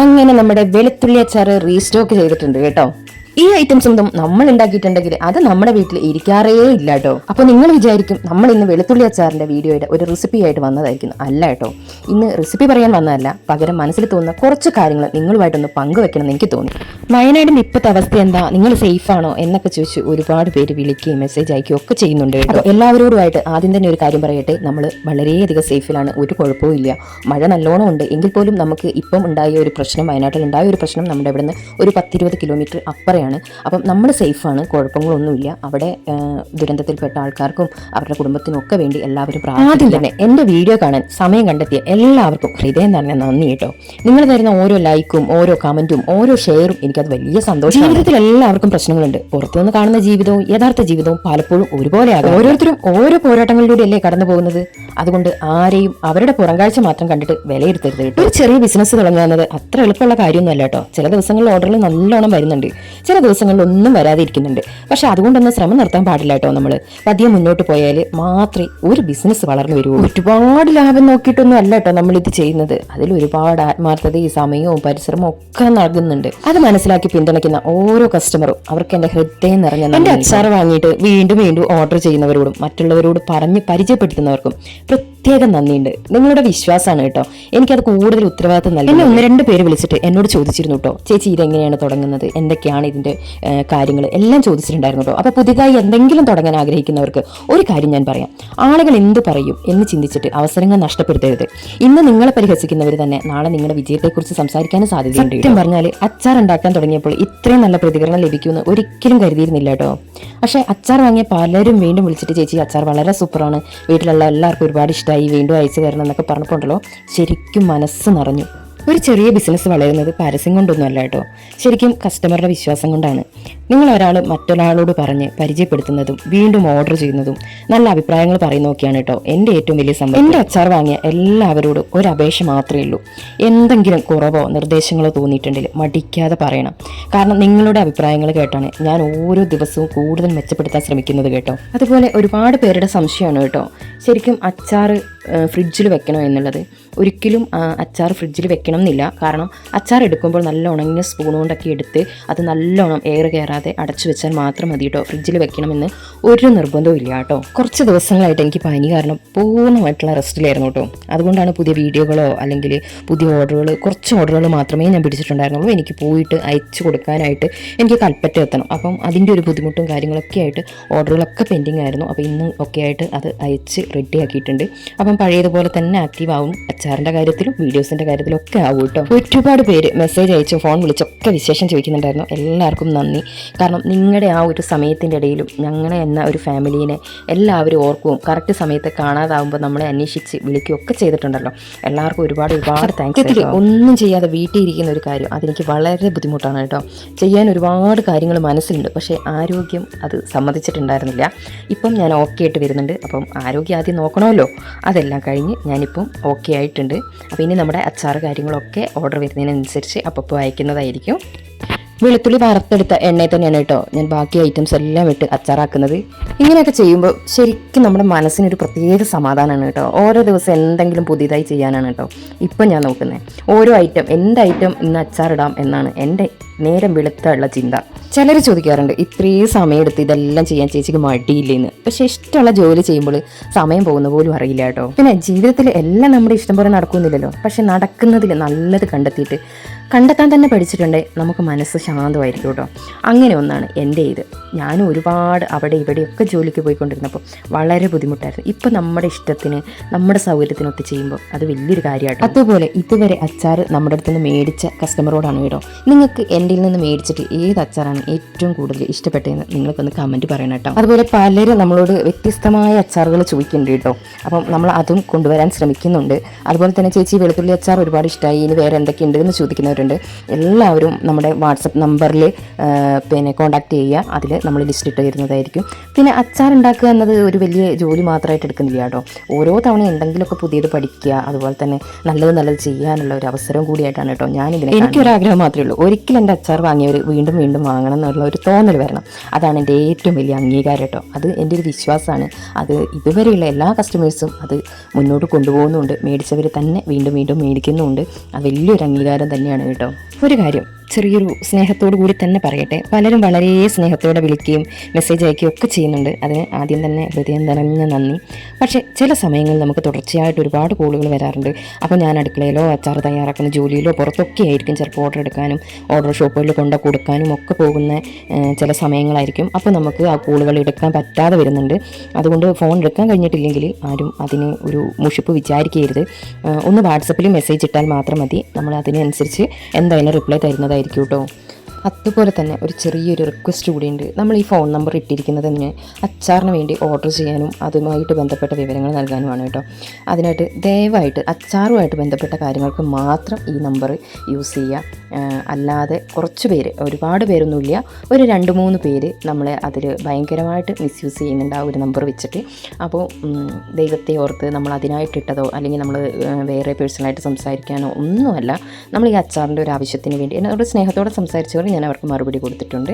അങ്ങനെ നമ്മുടെ വെളുത്തുള്ളി അച്ചാർ റീസ്റ്റോക്ക് ചെയ്തിട്ടുണ്ട് കേട്ടോ. ഈ ഐറ്റംസ് ഒന്നും നമ്മൾ ഉണ്ടാക്കിയിട്ടുണ്ടെങ്കിൽ അത് നമ്മുടെ വീട്ടിൽ ഇരിക്കാറേ ഇല്ല കേട്ടോ. അപ്പോൾ നിങ്ങൾ വിചാരിക്കും നമ്മൾ ഇന്ന് വെളുത്തുള്ളി അച്ചാറിന്റെ വീഡിയോയുടെ ഒരു റെസിപ്പി ആയിട്ട് വന്നതായിരിക്കും. അല്ല കേട്ടോ, ഇന്ന് റെസിപ്പി പറയാൻ വന്നതല്ല, പകരം മനസ്സിൽ തോന്നുന്ന കുറച്ച് കാര്യങ്ങൾ നിങ്ങളുമായിട്ടൊന്ന് പങ്കുവെക്കണം എനിക്ക് തോന്നി. വയനാടിന്റെ ഇപ്പോഴത്തെ അവസ്ഥ എന്താ, നിങ്ങൾ സേഫ് ആണോ എന്നൊക്കെ ചോദിച്ച് ഒരുപാട് പേര് വിളിക്കുകയും മെസ്സേജ് അയക്കുകയും ഒക്കെ ചെയ്യുന്നുണ്ട് കേട്ടോ. എല്ലാവരോടുമായിട്ട് ആദ്യം തന്നെ ഒരു കാര്യം പറയട്ടെ, നമ്മൾ വളരെയധികം സേഫിലാണ്, ഒരു കുഴപ്പവും ഇല്ല. മഴ നല്ലോണം ഉണ്ട് എങ്കിൽ പോലും നമുക്ക് ഇപ്പം ഉണ്ടായ ഒരു പ്രശ്നം, വയനാട്ടിൽ ഉണ്ടായ ഒരു പ്രശ്നം നമ്മുടെ ഇവിടെ നിന്ന് ഒരു 10-20 കിലോമീറ്റർ അപ്പുറയാണ്. അപ്പം നമ്മൾ സേഫാണ്, കുഴപ്പങ്ങളൊന്നുമില്ല. അവിടെ ദുരന്തത്തിൽപ്പെട്ട ആൾക്കാർക്കും അവരുടെ കുടുംബത്തിനും ഒക്കെ വേണ്ടി എല്ലാവരും ആദ്യം തന്നെ എൻ്റെ വീഡിയോ കാണാൻ സമയം കണ്ടെത്തിയ എല്ലാവർക്കും ഹൃദയം തന്നെ നന്ദി കേട്ടോ. നിങ്ങൾ തരുന്ന ഓരോ ലൈക്കും ഓരോ കമന്റും ഓരോ ഷെയറും എനിക്കത് വലിയ സന്തോഷം. ജീവിതത്തിൽ എല്ലാവർക്കും പ്രശ്നങ്ങളുണ്ട്. പുറത്തുനിന്ന് കാണുന്ന ജീവിതവും യഥാർത്ഥ ജീവിതവും പലപ്പോഴും ഒരുപോലെയാകും. ഓരോരുത്തരും ഓരോ പോരാട്ടങ്ങളിലൂടെയല്ലേ കടന്നു പോകുന്നത്. അതുകൊണ്ട് ആരെയും അവരുടെ പുറംകാഴ്ച മാത്രം കണ്ടിട്ട് വിലയിരുത്തരുത് കേട്ടോ. ഒരു ചെറിയ ബിസിനസ് തുടങ്ങുന്നത് അത്ര എളുപ്പമുള്ള കാര്യമൊന്നുമല്ല കേട്ടോ. ചില ദിവസങ്ങളിൽ ഓർഡറുകൾ നല്ലോണം വരുന്നുണ്ട്, ചില ദിവസങ്ങളിൽ ഒന്നും വരാതിരിക്കുന്നുണ്ട്. പക്ഷെ അതുകൊണ്ടൊന്നും ശ്രമം നിർത്താൻ പാടില്ല കേട്ടോ. നമ്മൾ പതിയെ മുന്നോട്ട് പോയാൽ മാത്രമേ ഒരു ബിസിനസ് വളർന്നു വരുള്ളൂ. ഒരുപാട് ലാഭം നോക്കിയിട്ടൊന്നും അല്ല കേട്ടോ നമ്മളിത് ചെയ്യുന്നത്. അതിൽ ഒരുപാട് ആത്മാർത്ഥതയും സമയവും പരിശ്രമവും ഒക്കെ നൽകുന്നുണ്ട്. അത് മനസ്സിലാക്കി പിന്തുണയ്ക്കുന്ന ഓരോ കസ്റ്റമറും അവർക്ക് എൻ്റെ ഹൃദയം നിറഞ്ഞ എൻ്റെ അച്ചാർ വാങ്ങിയിട്ട് വീണ്ടും വീണ്ടും ഓർഡർ ചെയ്യുന്നവരോടും മറ്റുള്ളവരോട് പറഞ്ഞ് പരിചയപ്പെടുത്തുന്നവർക്കും പ്രത്യേകം നന്ദിയുണ്ട്. നിങ്ങളുടെ വിശ്വാസമാണ് കേട്ടോ എനിക്കത് കൂടുതൽ ഉത്തരവാദിത്തം നൽകി. എന്നെ 1-2 പേര് വിളിച്ചിട്ട് എന്നോട് ചോദിച്ചിരുന്നു കേട്ടോ, ചേച്ചി ഇതെങ്ങനെയാണ് തുടങ്ങുന്നത്, എന്തൊക്കെയാണ് ഇതിൻ്റെ കാര്യങ്ങൾ എല്ലാം ചോദിച്ചിട്ടുണ്ടായിരുന്നു കേട്ടോ. അപ്പോൾ പുതിയതായി എന്തെങ്കിലും തുടങ്ങാൻ ആഗ്രഹിക്കുന്നവർക്ക് ഒരു കാര്യം ഞാൻ പറയാം, ആളുകൾ എന്ത് പറയും എന്ന് ചിന്തിച്ചിട്ട് അവസരങ്ങൾ നഷ്ടപ്പെടുത്തരുത്. ഇന്ന് നിങ്ങളെ പരിഹസിക്കുന്നവർ തന്നെ നാളെ നിങ്ങളുടെ വിജയത്തെക്കുറിച്ച് സംസാരിക്കാനും സാധ്യതയുണ്ട്. സത്യം പറഞ്ഞാൽ അച്ചാർ ഉണ്ടാക്കാൻ തുടങ്ങിയപ്പോൾ ഇത്രയും നല്ല പ്രതികരണം ലഭിക്കുമെന്ന് ഒരിക്കലും കരുതിയിരുന്നില്ല കേട്ടോ. പക്ഷേ അച്ചാർ വാങ്ങിയ പലരും വീണ്ടും വിളിച്ചിട്ട് ചേച്ചി അച്ചാർ വളരെ സൂപ്പറാണ്, വീട്ടിലുള്ള എല്ലാവർക്കും ഒരുപാട് ഇഷ്ടമായി, വീണ്ടും അയച്ചു തരണം എന്നൊക്കെ പറഞ്ഞപ്പോണ്ടല്ലോ ശരിക്കും മനസ്സ് നിറഞ്ഞു. ഒരു ചെറിയ ബിസിനസ് വളരുന്നത് പരസ്യം കൊണ്ടൊന്നും അല്ല കേട്ടോ, ശരിക്കും കസ്റ്റമറുടെ വിശ്വാസം കൊണ്ടാണ്. നിങ്ങൾ ഒരാൾ മറ്റൊരാളോട് പറഞ്ഞ് പരിചയപ്പെടുത്തുന്നതും വീണ്ടും ഓർഡർ ചെയ്യുന്നതും നല്ല അഭിപ്രായങ്ങൾ പറയുന്നതൊക്കെയാണ് കേട്ടോ എൻ്റെ ഏറ്റവും വലിയ സംഭവം. എൻ്റെ അച്ചാർ വാങ്ങിയ എല്ലാവരോടും ഒരു അപേക്ഷ മാത്രമേ ഉള്ളൂ, എന്തെങ്കിലും കുറവോ നിർദ്ദേശങ്ങളോ തോന്നിയിട്ടുണ്ടെങ്കിൽ മടിക്കാതെ പറയണം. കാരണം നിങ്ങളുടെ അഭിപ്രായങ്ങൾ കേട്ടാണ് ഞാൻ ഓരോ ദിവസവും കൂടുതൽ മെച്ചപ്പെടുത്താൻ ശ്രമിക്കുന്നത് കേട്ടോ. അതുപോലെ ഒരുപാട് പേരുടെ സംശയമാണ് കേട്ടോ, ശരിക്കും അച്ചാർ ഫ്രിഡ്ജിൽ വെക്കണോ എന്നുള്ളത്. ഒരിക്കലും അച്ചാർ ഫ്രിഡ്ജിൽ വെക്കണം എന്നില്ല. കാരണം അച്ചാർ എടുക്കുമ്പോൾ നല്ല ഉണങ്ങിയ സ്പൂൺ കൊണ്ടൊക്കെ എടുത്ത് അത് നല്ലോണം എയർ കയറാതെ അടച്ചു വെച്ചാൽ മാത്രം മതി കേട്ടോ. ഫ്രിഡ്ജിൽ വെക്കണമെന്ന് ഒരു നിർബന്ധവും ഇല്ല കേട്ടോ. കുറച്ച് ദിവസങ്ങളായിട്ട് എനിക്ക് പനി കാരണം പൂർണ്ണമായിട്ടുള്ള റെസ്റ്റിലായിരുന്നു കേട്ടോ. അതുകൊണ്ടാണ് പുതിയ വീഡിയോകളോ അല്ലെങ്കിൽ പുതിയ ഓർഡറുകൾ, കുറച്ച് ഓർഡറുകൾ മാത്രമേ ഞാൻ പിടിച്ചിട്ടുണ്ടായിരുന്നുള്ളൂ. എനിക്ക് പോയിട്ട് അയച്ചു കൊടുക്കാനായിട്ട് എനിക്ക് കൽപ്പറ്റ എത്തണം. അപ്പം അതിൻ്റെ ഒരു ബുദ്ധിമുട്ടും കാര്യങ്ങളൊക്കെ ആയിട്ട് ഓർഡറുകളൊക്കെ പെൻഡിങ് ആയിരുന്നു. അപ്പോൾ ഇന്ന് ഒക്കെ ആയിട്ട് അത് അയച്ച് റെഡിയാക്കിയിട്ടുണ്ട്. അപ്പം പഴയതുപോലെ തന്നെ ആക്റ്റീവ് ആവും, അച്ചാറിൻ്റെ കാര്യത്തിലും വീഡിയോസിൻ്റെ കാര്യത്തിലും ഒക്കെ ആവും കേട്ടോ. ഒരുപാട് പേര് മെസ്സേജ് അയച്ചും ഫോൺ വിളിച്ചൊക്കെ വിശേഷം ചോദിക്കുന്നുണ്ടായിരുന്നു. എല്ലാവർക്കും നന്ദി. കാരണം നിങ്ങളുടെ ആ ഒരു സമയത്തിൻ്റെ ഇടയിലും ഞങ്ങളെ എന്ന ഒരു ഫാമിലീനെ എല്ലാവരും ഓർക്കുകയും കറക്റ്റ് സമയത്ത് കാണാതാവുമ്പോൾ നമ്മളെ അന്വേഷിച്ച് വിളിക്കുകയൊക്കെ ചെയ്തിട്ടുണ്ടല്ലോ. എല്ലാവർക്കും ഒരുപാട് താങ്ക്സ്. ഒന്നും ചെയ്യാതെ വീട്ടിൽ ഇരിക്കുന്ന ഒരു കാര്യം അതെനിക്ക് വളരെ ബുദ്ധിമുട്ടാണ് കേട്ടോ. ചെയ്യാൻ ഒരുപാട് കാര്യങ്ങൾ മനസ്സിലുണ്ട്, പക്ഷേ ആരോഗ്യം അത് സമ്മതിച്ചിട്ടുണ്ടായിരുന്നില്ല. ഇപ്പം ഞാൻ ഓക്കെ ആയിട്ട് വരുന്നുണ്ട്. അപ്പം ആരോഗ്യം ആദ്യം നോക്കണമല്ലോ. അതെല്ലാം കഴിഞ്ഞ് ഞാനിപ്പം ഓക്കെ ആയിട്ടുണ്ട്. അപ്പോൾ ഇനി നമ്മുടെ അച്ചാർ കാര്യങ്ങളൊക്കെ ഓർഡർ വരുന്നതിനനുസരിച്ച് അപ്പോൾ അയക്കുന്നതായിരിക്കും. വെളുത്തുള്ളി വറുത്തെടുത്ത എണ്ണയിൽ തന്നെയാണ് കേട്ടോ ഞാൻ ബാക്കി ഐറ്റംസ് എല്ലാം ഇട്ട് അച്ചാറാക്കുന്നത്. ഇങ്ങനെയൊക്കെ ചെയ്യുമ്പോൾ ശരിക്കും നമ്മുടെ മനസ്സിനൊരു പ്രത്യേക സമാധാനമാണ് കേട്ടോ. ഓരോ ദിവസം എന്തെങ്കിലും പുതിയതായി ചെയ്യാനാണ് കേട്ടോ ഇപ്പം ഞാൻ നോക്കുന്നത്. ഓരോ ഐറ്റം എന്ത് ഐറ്റം ഇന്ന് അച്ചാറിടാം എന്നാണ് എൻ്റെ നേരം വെളുത്തുള്ള ചിന്ത. ചിലർ ചോദിക്കാറുണ്ട് ഇത്രയും സമയമെടുത്ത് ഇതെല്ലാം ചെയ്യാൻ ചേച്ചിക്ക് മടിയില്ലെന്ന്. പക്ഷെ ഇഷ്ടമുള്ള ജോലി ചെയ്യുമ്പോൾ സമയം പോകുന്ന പോലും അറിയില്ല കേട്ടോ. പിന്നെ ജീവിതത്തിൽ എല്ലാം നമ്മുടെ ഇഷ്ടം പോലെ നടക്കുന്നില്ലല്ലോ. പക്ഷെ നടക്കുന്നതിൽ നല്ലത് കണ്ടെത്താൻ തന്നെ പഠിച്ചിട്ടുണ്ടേ നമുക്ക് മനസ്സ് ശാന്തമായിരിക്കും കേട്ടോ. അങ്ങനെ ഒന്നാണ് എൻ്റെ ഇത്. ഞാനും ഒരുപാട് അവിടെ ഇവിടെയൊക്കെ ജോലിക്ക് പോയിക്കൊണ്ടിരുന്നപ്പോൾ വളരെ ബുദ്ധിമുട്ടായിരുന്നു. ഇപ്പം നമ്മുടെ ഇഷ്ടത്തിന് നമ്മുടെ സൗകര്യത്തിനൊക്കെ ചെയ്യുമ്പോൾ അത് വലിയൊരു കാര്യമായിട്ട്. അതുപോലെ ഇതുവരെ അച്ചാർ നമ്മുടെ അടുത്ത് നിന്ന് മേടിച്ച കസ്റ്റമറോടാണ് കേട്ടോ, നിങ്ങൾക്ക് എൻ്റെ നിന്ന് മേടിച്ചിട്ട് ഏത് അച്ചാറാണ് ഏറ്റവും കൂടുതൽ ഇഷ്ടപ്പെട്ടതെന്ന് നിങ്ങൾക്കൊന്ന് കമൻറ്റ് പറയണം കേട്ടോ. അതുപോലെ പലരും നമ്മളോട് വ്യത്യസ്തമായ അച്ചാറുകൾ ചോദിക്കുന്നുണ്ട് കേട്ടോ. അപ്പം നമ്മൾ അതും കൊണ്ടുവരാൻ ശ്രമിക്കുന്നുണ്ട്. അതുപോലെ തന്നെ ചേച്ചി വെളുത്തുള്ളി അച്ചാർ ഒരുപാട് ഇഷ്ടമായി, ഇനി വേറെ എന്തൊക്കെയുണ്ട് എന്ന് ചോദിക്കുന്നവരുണ്ട്. എല്ലാവരും നമ്മുടെ വാട്സപ്പ് നമ്പറിൽ പിന്നെ കോൺടാക്ട് ചെയ്യുക. അതിൽ നമ്മൾ ലിസ്റ്റ് ഇട്ട് തരുന്നതായിരിക്കും. പിന്നെ അച്ചാർ ഉണ്ടാക്കുക എന്നത് ഒരു വലിയ ജോലി മാത്രമായിട്ട് എടുക്കുന്നില്ല കേട്ടോ. ഓരോ തവണ എന്തെങ്കിലുമൊക്കെ പുതിയത് പഠിക്കുക, അതുപോലെ തന്നെ നല്ലത് ചെയ്യാനുള്ള ഒരു അവസരം കൂടിയായിട്ടാണ് കേട്ടോ ഞാനിതിനെ. എനിക്കൊരാഗ്രഹം മാത്രമേ ഉള്ളൂ, ഒരിക്കലും എൻ്റെ അച്ചാർ വാങ്ങിയവർ വീണ്ടും വീണ്ടും വാങ്ങണം എന്നുള്ള ഒരു തോന്നൽ വരണം. അതാണ് എൻ്റെ ഏറ്റവും വലിയ അംഗീകാരം കേട്ടോ. അത് എൻ്റെ ഒരു വിശ്വാസമാണ്. അത് ഇതുവരെയുള്ള എല്ലാ കസ്റ്റമേഴ്സും അത് മുന്നോട്ട് കൊണ്ടുപോകുന്നുണ്ട്. മേടിച്ചവർ തന്നെ വീണ്ടും വീണ്ടും മേടിക്കുന്നുമുണ്ട്. അത് വലിയൊരു അംഗീകാരം തന്നെയാണ് കേട്ടോ. ഒരു കാര്യം ചെറിയൊരു സ്നേഹത്തോടു കൂടി തന്നെ പറയട്ടെ, പലരും വളരെ സ്നേഹത്തോടെ വിളിക്കുകയും മെസ്സേജ് അയക്കുകയും ഒക്കെ ചെയ്യുന്നുണ്ട്. അതിന് ആദ്യം തന്നെ ഹൃദയം നിറഞ്ഞ നന്ദി. പക്ഷേ ചില സമയങ്ങളിൽ നമുക്ക് തുടർച്ചയായിട്ട് ഒരുപാട് കോളുകൾ വരാറുണ്ട്. അപ്പോൾ ഞാൻ അടുക്കളയിലോ അച്ചാർ തയ്യാറാക്കുന്ന ജോലിയിലോ പുറത്തൊക്കെ ആയിരിക്കും ചിലപ്പോൾ ഓർഡർ എടുക്കാനും ഓർഡർ ഷോപ്പുകളിൽ കൊണ്ട് കൊടുക്കാനും ഒക്കെ പോകുന്ന ചില സമയങ്ങളായിരിക്കും. അപ്പോൾ നമുക്ക് ആ കോളുകൾ എടുക്കാൻ പറ്റാതെ വരുന്നുണ്ട്. അതുകൊണ്ട് ഫോൺ എടുക്കാൻ കഴിഞ്ഞിട്ടില്ലെങ്കിൽ ആരും അതിന് ഒരു മുഷിപ്പ് വിചാരിക്കരുത്. ഒന്ന് വാട്സപ്പിൽ മെസ്സേജ് ഇട്ടാൽ മാത്രം മതി. നമ്മൾ അതിനനുസരിച്ച് എന്തായാലും റിപ്ലൈ തരുന്നതായിരിക്കും കേട്ടോ. അതുപോലെ തന്നെ ഒരു ചെറിയൊരു റിക്വസ്റ്റ് കൂടിയുണ്ട്. നമ്മൾ ഈ ഫോൺ നമ്പർ ഇട്ടിരിക്കുന്നതിന് അച്ചാറിന് വേണ്ടി ഓർഡർ ചെയ്യാനും അതുമായിട്ട് ബന്ധപ്പെട്ട വിവരങ്ങൾ നൽകാനുമാണ് കേട്ടോ. അതിനായിട്ട് ദയവായിട്ട് അച്ചാറുമായിട്ട് ബന്ധപ്പെട്ട കാര്യങ്ങൾക്ക് മാത്രം ഈ നമ്പർ യൂസ് ചെയ്യുക. അല്ലാതെ കുറച്ച് പേര്, ഒരുപാട് പേരൊന്നുമില്ല, ഒരു 2-3 പേര് നമ്മളെ അതിൽ ഭയങ്കരമായിട്ട് മിസ്യൂസ് ചെയ്യുന്നുണ്ട് ആ ഒരു നമ്പർ വെച്ചിട്ട്. അപ്പോൾ ദൈവത്തെ ഓർത്ത് നമ്മൾ അതിനായിട്ടിട്ടതോ അല്ലെങ്കിൽ നമ്മൾ വേറെ പേഴ്സണലായിട്ട് സംസാരിക്കാനോ ഒന്നുമല്ല. നമ്മൾ ഈ അച്ചാറിൻ്റെ ഒരു ആവശ്യത്തിന് വേണ്ടി എന്നോട് സ്നേഹത്തോടെ സംസാരിച്ചവർ ഞാൻ അവർക്ക് മറുപടി കൊടുത്തിട്ടുണ്ട്.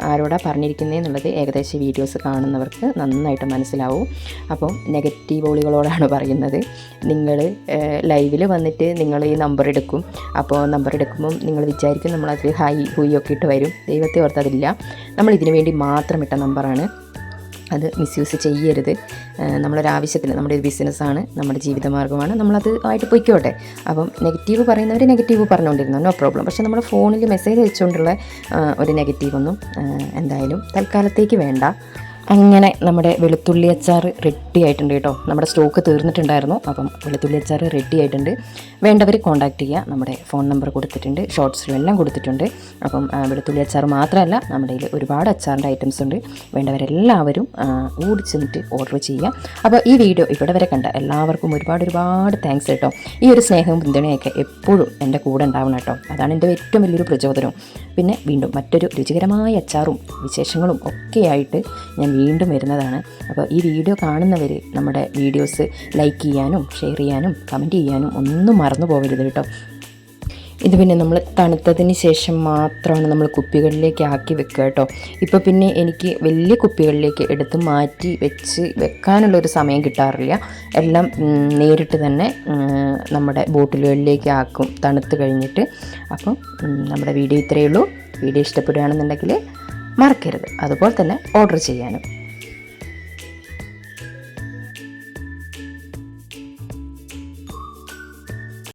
ആരോടാ പറഞ്ഞിരിക്കുന്നതെന്നുള്ളത് ഏകദേശം വീഡിയോസ് കാണുന്നവർക്ക് നന്നായിട്ട് മനസ്സിലാവും. അപ്പം നെഗറ്റീവോളികളോടാണ് പറയുന്നത്. നിങ്ങൾ ലൈവിൽ വന്നിട്ട് നിങ്ങൾ ഈ നമ്പർ എടുക്കും. അപ്പോൾ നമ്പർ എടുക്കുമ്പം നിങ്ങൾ വിചാരിക്കും നമ്മളതിൽ ഹായ് ഹൂയൊക്കെ ഇട്ട് വരും. ദൈവത്തെ ഓർത്തതില്ല. നമ്മൾ ഇതിനു വേണ്ടി മാത്രം ഇട്ട നമ്പറാണ്. അത് മിസ്യൂസ് ചെയ്യരുത്. നമ്മളൊരാവശ്യത്തിന്, നമ്മുടെ ഒരു ബിസിനസ്സാണ്, നമ്മുടെ ജീവിതമാർഗ്ഗമാണ്, നമ്മളത് ആയിട്ട് പൊയ്ക്കോട്ടെ. അപ്പം നെഗറ്റീവ് പറയുന്നവർ നെഗറ്റീവ് പറഞ്ഞുകൊണ്ടിരുന്നു, നോ പ്രോബ്ലം. പക്ഷേ നമ്മുടെ ഫോണിൽ മെസ്സേജ് അയച്ചുകൊണ്ടുള്ള ഒരു നെഗറ്റീവൊന്നും എന്തായാലും തൽക്കാലത്തേക്ക് വേണ്ട. അങ്ങനെ നമ്മുടെ വെളുത്തുള്ളി അച്ചാർ റെഡി ആയിട്ടുണ്ട് കേട്ടോ. നമ്മുടെ സ്റ്റോക്ക് തീർന്നിട്ടുണ്ടായിരുന്നു. അപ്പം വെളുത്തുള്ളി അച്ചാർ റെഡി ആയിട്ടുണ്ട്. വേണ്ടവർ കോൺടാക്ട് ചെയ്യുക. നമ്മുടെ ഫോൺ നമ്പർ കൊടുത്തിട്ടുണ്ട്, ഷോർട്ട്സിലും എല്ലാം കൊടുത്തിട്ടുണ്ട്. അപ്പം വെളുത്തുള്ളി അച്ചാർ മാത്രമല്ല, നമ്മുടെ കയ്യിൽ ഒരുപാട് അച്ചാറിൻ്റെ ഐറ്റംസ് ഉണ്ട്. വേണ്ടവരെല്ലാവരും ഓടി ചെന്നിട്ട് ഓർഡർ ചെയ്യുക. അപ്പോൾ ഈ വീഡിയോ ഇവിടെ വരെ കണ്ട എല്ലാവർക്കും ഒരുപാട് താങ്ക്സ് കേട്ടോ. ഈ ഒരു സ്നേഹവും പിന്തുണയൊക്കെ എപ്പോഴും എൻ്റെ കൂടെ ഉണ്ടാവണം കേട്ടോ. അതാണ് എൻ്റെ ഏറ്റവും വലിയൊരു പ്രചോദനവും. പിന്നെ വീണ്ടും മറ്റൊരു രുചികരമായ അച്ചാറും വിശേഷങ്ങളും ഒക്കെയായിട്ട് ഞാൻ വീണ്ടും വരുന്നതാണ്. അപ്പോൾ ഈ വീഡിയോ കാണുന്നവർ നമ്മുടെ വീഡിയോസ് ലൈക്ക് ചെയ്യാനും ഷെയർ ചെയ്യാനും കമൻറ്റ് ചെയ്യാനും ഒന്നും മറന്നു പോകരുത് കേട്ടോ. ഇത് പിന്നെ നമ്മൾ തണുത്തതിന് ശേഷം മാത്രമാണ് നമ്മൾ കുപ്പികളിലേക്ക് ആക്കി വെക്കുക കേട്ടോ. ഇപ്പോൾ പിന്നെ എനിക്ക് വലിയ കുപ്പികളിലേക്ക് എടുത്ത് മാറ്റി വെക്കാനുള്ളൊരു സമയം കിട്ടാറില്ല. എല്ലാം നേരിട്ട് തന്നെ നമ്മുടെ ബോട്ടിലുകളിലേക്ക് ആക്കും തണുത്ത് കഴിഞ്ഞിട്ട്. അപ്പം നമ്മുടെ വീഡിയോ ഇത്രയേ ഉള്ളൂ. വീഡിയോ ഇഷ്ടപ്പെടുകയാണെന്നുണ്ടെങ്കിൽ മറക്കരുത് അതുപോലെ തന്നെ ഓർഡർ ചെയ്യാനും.